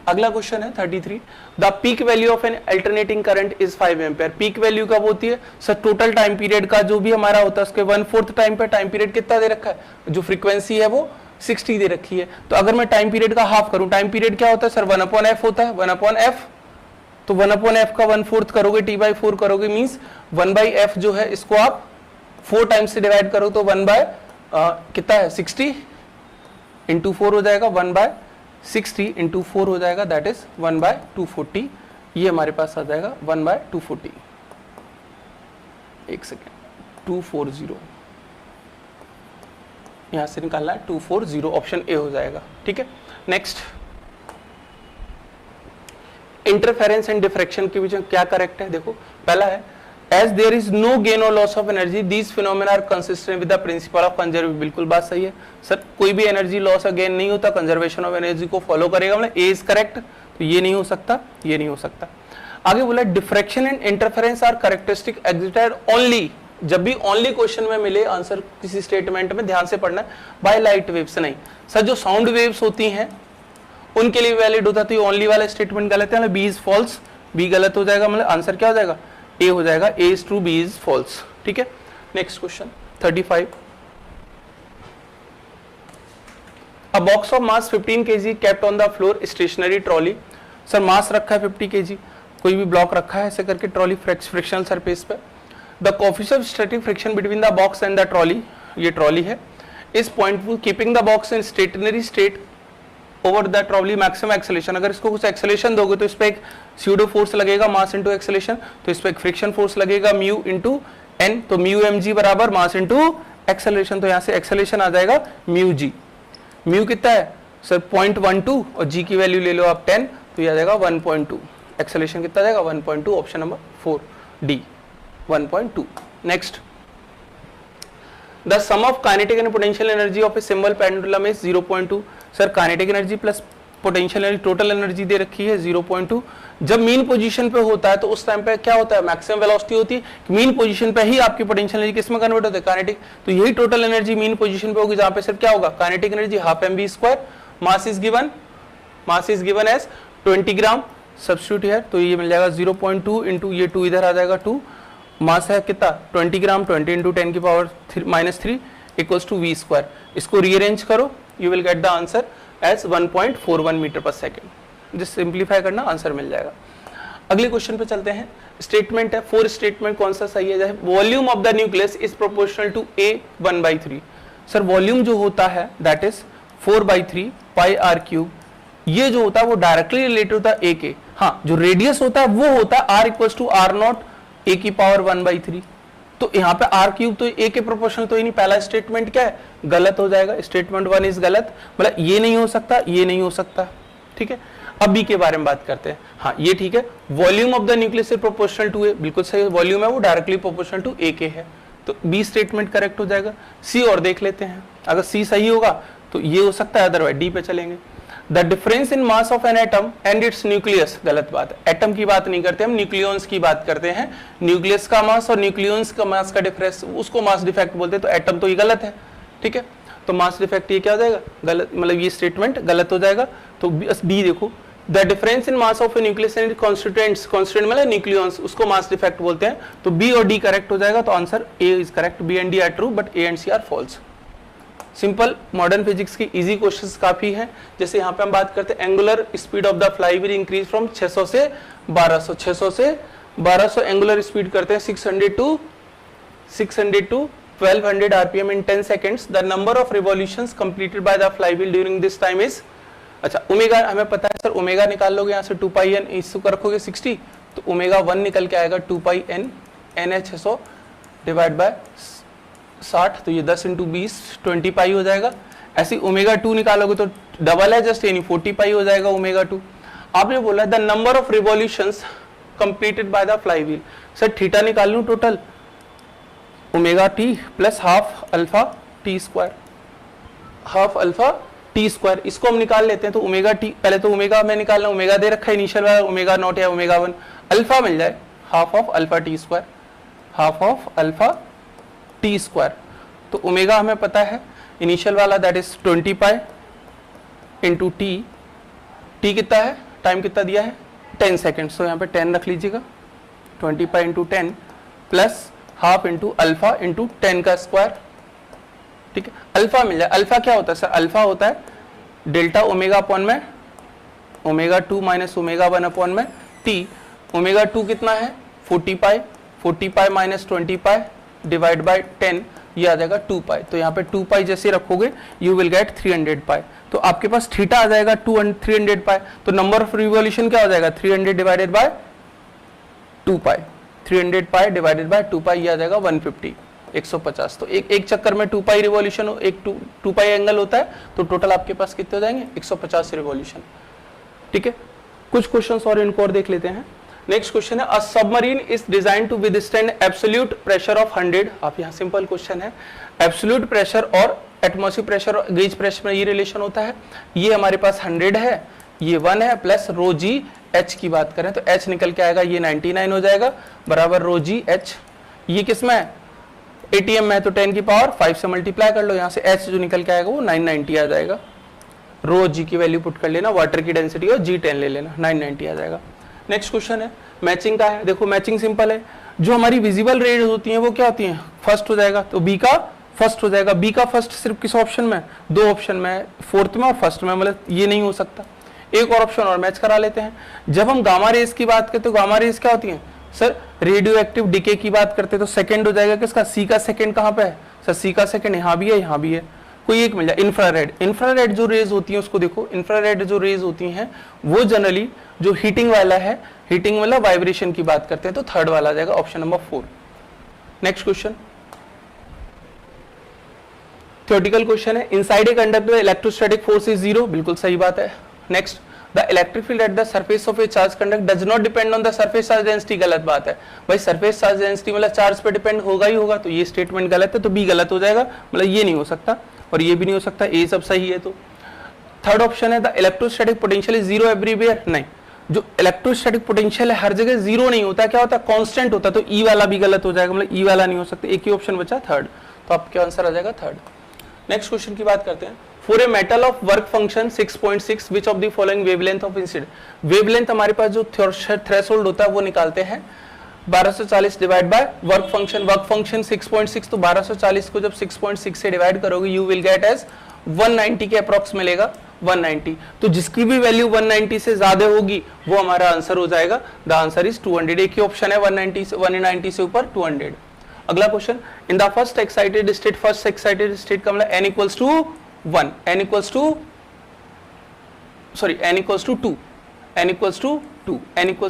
अगला क्वेश्चन है 33, the peak value of N alternating current is 5 ampere. Peak value कब होती है सर, टोटल टाइम पीरियड का जो भी हमारा होता है उसके 1/4 टाइम पे टाइम पीरियड कितना दे रखा है, जो फ्रीक्वेंसी है वो 60 दे रखी है। तो अगर मैं टाइम पीरियड का हाफ करूं, टाइम पीरियड क्या होता है सर 1 अपॉन एफ होता है, 1 अपॉन एफ, तो 1 अपॉन एफ का 1/4 करोगे t/4 करोगे, मींस 1/f जो है इसको आप 4 टाइम्स से डिवाइड करो तो 1 कितना है 60 इंटू 4 हो जाएगा, 1/60 इंटू 4 हो जाएगा, दैट इज 1/240। ये हमारे पास आ जाएगा 1/240। एक सेकेंड, 240 यहां से निकालना है, 240 ऑप्शन ए हो जाएगा। ठीक है, नेक्स्ट इंटरफेरेंस एंड डिफ्रैक्शन के बीच में क्या करेक्ट है। देखो पहला है, as there is no gain और loss of energy these phenomena are consistent with the principle of conservation. बिल्कुल बात सही है सर, कोई भी एनर्जी लॉस और गेन नहीं होता, कंजर्वेशन ऑफ एनर्जी को फॉलो करेगा, मतलब ए इज करेक्ट, तो ये नहीं हो सकता, ये नहीं हो सकता। आगे बोला diffraction and interference are characteristic exhibited only, जब भी ओनली क्वेश्चन में मिले आंसर किसी स्टेटमेंट में, ध्यान से पढ़ना है, बाय लाइट वेव्स नहीं सर, जो साउंड वेव्स होती हैं उनके लिए वैलिड होता है, तो ओनली वाला स्टेटमेंट गलत है, मतलब बी इज फॉल्स, बी गलत हो जाएगा, मतलब आंसर क्या हो जाएगा ए हो जाएगा, A is true, B is false. ठीक है, next question 35, a box of mass 15 kg kept on the floor stationary trolley. Sir mass रखा है 50 kg, कोई भी ब्लॉक रखा है ऐसे करके ट्रॉली फ्रिक्शनल सरफेस पे, the coefficient of static friction between the box and the trolley, ये ट्रॉली है, इस point keeping the box in stationery state over the trolley maximum acceleration. अगर इसको कुछ एक्सेलेरेशन दोगे तो इस पे एक स्यूडो फोर्स लगेगा, मास इंटू एक्सेलेरेशन, तो इस पे एक फ्रिक्शन फोर्स लगेगा म्यू इंटू एन, तो म्यू एम जी बराबर मास इंटू एक्सेलेरेशन, तो यहाँ से एक्सेलेरेशन आ जाएगा म्यू जी। म्यू कितना है सर 0.12 और जी की वैल्यू ले लो आप 10, तो ये आ जाएगा 1.2, एक्सेलेरेशन कितना जाएगा 1.2, option number 4 D 1.2। Next, the sum of kinetic and potential energy of a simple pendulum is 0.2। Sir kinetic energy plus potential energy, total energy दे रखी है 0.2। जब मीन पोजीशन पे होता है तो उस टाइम पे क्या होता है, मैक्सिमम वेलोसिटी होती है, मीन पोजीशन पे ही आपकी पोटेंशियल एनर्जी किस में कन्वर्ट होता है, काइनेटिक, तो यही टोटल एनर्जी मीन पोजीशन पे होगी, जहां पे सिर्फ क्या होगा kinetic energy half mv², mass is given as 20 gram, substitute here, तो ये मिल जाएगा 0.2 इंटू ये 2 इधर आ जाएगा 2, मास है कितना 20 ग्राम, 20 इंटू 10 की पावर -3 इक्वल्स टू v²। इसको रीअरेंज करो, you will get the answer as 1.41 meter पर सेकेंड। जिस सिंप्लीफाई करना आंसर मिल जाएगा। अगले क्वेश्चन पे चलते हैं, स्टेटमेंट है 4 स्टेटमेंट, कौन सा सही है, volume of the nucleus is proportional to a 1/3। Sir volume जो होता है that is 4/3 pi r cube, ये जो होता है वो डायरेक्टली रिलेटेड होता है a के, हाँ जो रेडियस होता है वो होता है r equals to r0 a की पावर 1/3, तो यहाँ पे r क्यूब तो a के प्रोपोर्शनल तो ही नहीं, पहला स्टेटमेंट क्या है गलत हो जाएगा, स्टेटमेंट 1 इज गलत, मतलब ये नहीं हो सकता, ये नहीं हो सकता। ठीक है, अब b के बारे में बात करते हैं, हाँ ये ठीक है, volume of the nucleus is proportional to a, बिल्कुल सही, वॉल्यूम है वो डायरेक्टली प्रोपोर्शनल टू a के है, तो b स्टेटमेंट करेक्ट हो जाएगा। c और देख लेते हैं, अगर c सही होगा तो ये हो सकता है, अदरवाइज d पे चलेंगे। The difference in mass of an atom and it's nucleus, गलत बात है, एटम की बात नहीं करते हम, न्यूक्लियॉन्स की बात करते हैं, न्यूक्लियस का मास और न्यूक्लियॉन्स का मास का डिफरेंस, उसको मास डिफेक्ट बोलते हैं, तो एटम तो ये गलत है। ठीक है, तो मास डिफेक्ट ये क्या हो जाएगा गलत, मतलब ये स्टेटमेंट गलत हो जाएगा। तो बी देखो the difference in mass of A nucleus and constituents, constituent मतलब न्यूक्लियंस, उसको मास डिफेक्ट बोलते हैं। तो बी और डी करेक्ट हो जाएगा, तो answer A is correct, B and D are true but A and C are false. Simple modern physics की इजी क्वेश्चंस काफी हैं। जैसे यहाँ पे हम बात करते हैं angular speed of the flywheel increase from 600 से 1200, 600 से 1200 एंगुलर स्पीड करते हैं 600 to 1200 rpm in 10 seconds. The number of revolutions completed by the flywheel during this time is, अच्छा ओमेगा हमें पता है सर, ओमेगा निकाल लोगे यहाँ से 2 पाई n, इसको रखोगे 60 तो ओमेगा 1 निकल के आएगा 2 पाई n, n है 600 डिवाइड बाय 60, तो ये 10 इंटू 20 20 पाई हो जाएगा। ऐसे ओमेगा 2 निकालोगे तो डबल है जस्ट, यानी 40 पाई हो जाएगा ओमेगा 2। आपने बोला the number of revolutions completed by the flywheel, sir theta निकाल लूं total, omega T plus half alpha T square, half alpha T square, इसको हम निकाल लेते हैं। तो ओमेगा टी, पहले तो ओमेगा में निकालना, ओमेगा दे रखा है इनिशियल वाला, ओमेगा नॉट या ओमेगा 1, अल्फा मिल जाए half of alpha T square, half of alpha T square. तो ओमेगा हमें पता है इनिशियल वाला that is 20 pi into T, T कितना है, टाइम कितना दिया है 10 सेकेंड, तो यहाँ पे 10 रख लीजिएगा, 20 pi into 10 plus half into alpha into 10 का स्क्वायर, ठीक है। अल्फा मिल जाए, अल्फा क्या होता है सर, अल्फा होता है डेल्टा ओमेगा अपॉन में ओमेगा 2 माइनस ओमेगा 1 अपॉन में टी। ओमेगा 2 कितना है 40 पाई, 40 pi minus 20 pi divide by 10, ये आ जाएगा 2 पाई। तो यहाँ पे 2 पाई जैसे रखोगे यू विल गेट 300 पाई, तो आपके पास थीटा आ जाएगा 300 पाई। तो नंबर ऑफ रिवॉल्यूशन क्या हो जाएगा 300 divided by 2 pi, 300 pi divided by 2 पाई, ये आ जाएगा 150, 150। तो एक चक्कर में 2 पाई रिवॉल्यूशन, एक 2 पाई एंगल होता है, तो टोटल आपके पास कितने हो जाएंगे 150 रिवॉल्यूशन, ठीक है। कुछ क्वेश्चंस और इनको और देख लेते हैं। नेक्स्ट क्वेश्चन है a submarine is design to withstand absolute pressure of 100, आप यहाँ सिंपल क्वेश्चन है, एब्सोल्यूट प्रेशर और एटमॉस्फेरिक प्रेशर और गेज प्रेशर में ये रिलेशन होता है, ये हमारे पास 100 है, ये 1 है, प्लस रो जी एच की बात करें तो एच निकल के आएगा, ये 99 हो जाएगा बराबर रो जी एच, ये किसमें है एटीएम में है, तो 10 की पावर 5 से मल्टीप्लाई कर लो, यहाँ से एच जो निकल के आएगा वो 990 आ जाएगा। रो जी की वैल्यू पुट कर लेना, वाटर की डेंसिटी और जी 10 ले लेना, 990 आ जाएगा। नेक्स्ट क्वेश्चन है मैचिंग का है, देखो मैचिंग सिंपल है, जो हमारी विजिबल रेज होती हैं वो क्या होती हैं, फर्स्ट हो जाएगा, तो बी का फर्स्ट हो जाएगा। बी का फर्स्ट सिर्फ किस ऑप्शन में, 2 ऑप्शन में, फोर्थ में और फर्स्ट में, मतलब ये नहीं हो सकता। एक और ऑप्शन और मैच करा लेते हैं, जब हम गामा रेज की बात करते हैं तो गामा रेज क्या होती हैं सर, रेडियो एक्टिव डिके की बात करते हैं तो सेकंड हो जाएगा किसका, सी का सेकंड कहाँ पे है सर, सी का सेकंड यहाँ भी है, यहाँ भी है, कोई एक मिल जाए। इंफ्रारेड, इंफ्रारेड जो रेज होती है उसको देखो, इंफ्रारेड जो रेज होती हैं वो जनरली जो हीटिंग वाला है, हीटिंग वाला वाइब्रेशन की बात करते हैं, तो थर्ड वाला आ जाएगा option number 4। Next question theoretical question है, inside a conductor electrostatic force is 0, बिल्कुल सही बात है। Next the electric field at the surface of a charge conductor does not depend on the surface charge density, गलत बात है भाई, surface charge density मतलब चार्ज पे डिपेंड होगा ही होगा, तो ये स्टेटमेंट गलत है, तो बी गलत हो जाएगा, मतलब ये नहीं हो सकता और ये भी नहीं हो सकता, ए सब सही है। तो थर्ड ऑप्शन है the electrostatic potential is 0 everywhere, नहीं, जो इलेक्ट्रोस्टैटिक पोटेंशियल है हर जगह 0 नहीं होता, क्या होता है कांस्टेंट होता है, तो ई वाला भी गलत हो जाएगा, मतलब ई वाला नहीं हो सकता, एक ही ऑप्शन बचा थर्ड, तो आपका आंसर आ जाएगा थर्ड। नेक्स्ट क्वेश्चन की बात करते हैं, for a metal of work function 6.6 which of the following wavelength of incident, wavelength हमारे पास जो थ्रेशोल्ड होता है वो निकालते हैं 1240 डिवाइड बाय वर्क फंक्शन 6.6, तो 1240 को जब 6.6 से डिवाइड करोगे यू विल गेट एज 190 के अप्रॉक्स मिलेगा, 190, तो जिसकी भी वैल्यू 190 से ज्यादा होगी वो हमारा आंसर हो जाएगा, द आंसर इज 200, एक ही ऑप्शन है 190 से ऊपर 200। अगला question, in the first excited state का मतलब n equals to 1, n equals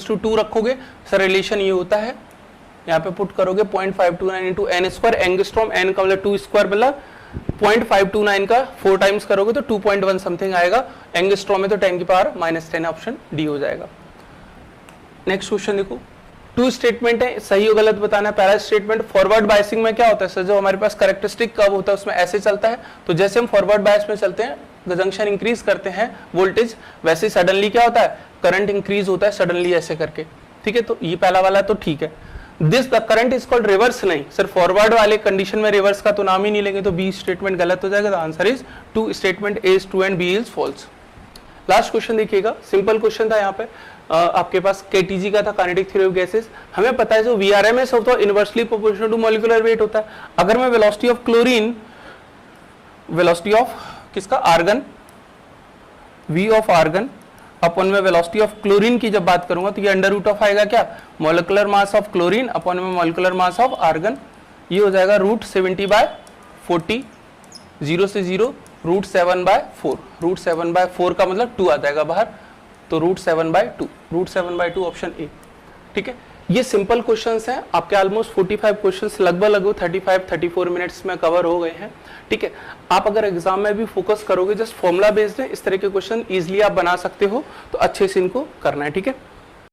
to 2 रखोगे सर, रिलेशन ये होता है, यहाँ पे पुट करोगे 0.529 into N square, angstrom, N का मतलब 2 स्क्वायर मतलब 0.529 का 4 टाइम्स करोगे तो 2.1 समथिंग आएगा, एंगस्ट्रॉम में तो 10 की पावर -10, ऑप्शन डी हो जाएगा। नेक्स्ट क्वेश्चन देखो, 2 स्टेटमेंट है, सही और गलत बताना है। पहला स्टेटमेंट फॉरवर्ड बायसिंग में क्या होता है सर, जो हमारे पास कैरेक्टरिस्टिक कर्व होता है उसमें ऐसे चलता है, तो जैसे हम फॉरवर्ड बायस में चलते हैं, जंक्शन इंक्रीज करते हैं वोल्टेज, वैसे सडनली क्या होता है करंट इंक्रीज होता है सडनली ऐसे करके, ठीक है, तो ये पहला वाला तो ठीक है। This the current is called reverse, नहीं सर, फॉरवर्ड वाले कंडीशन में रिवर्स का तो नाम ही नहीं लेंगे, तो बी स्टेटमेंट गलत हो जाएगा, the answer is 2, statement A is true and B is false. Last question देखिएगा, सिंपल क्वेश्चन था यहाँ पे, आपके पास KTG का था, काइनेटिक थ्योरी ऑफ गैसेस। हमें पता है जो VRMS होता है inversely proportional to molecular weight होता है। अगर मैं velocity of chlorine, velocity of किसका, argon, V of argon upon में वेलोसिटी ऑफ क्लोरीन की जब बात करूंगा तो ये अंडर रूट ऑफ आएगा क्या, molecular mass of chlorine upon में मॉलिक्यूलर मास ऑफ आर्गन, ये हो जाएगा √70/40, 0 से 0 √7/4, √7/4 का मतलब 2 आ जाएगा बाहर, तो √7/2, √7/2 ऑप्शन ए। ठीक है, ये सिंपल क्वेश्चंस हैं आपके, ऑलमोस्ट 45 क्वेश्चंस लगभग 35-34 मिनट्स में कवर हो गए हैं। ठीक है, आप अगर एग्जाम में भी फोकस करोगे, जस्ट फॉर्मूला बेस्ड है, इस तरह के क्वेश्चन इजीली आप बना सकते हो, तो अच्छे से इनको करना है। ठीक है।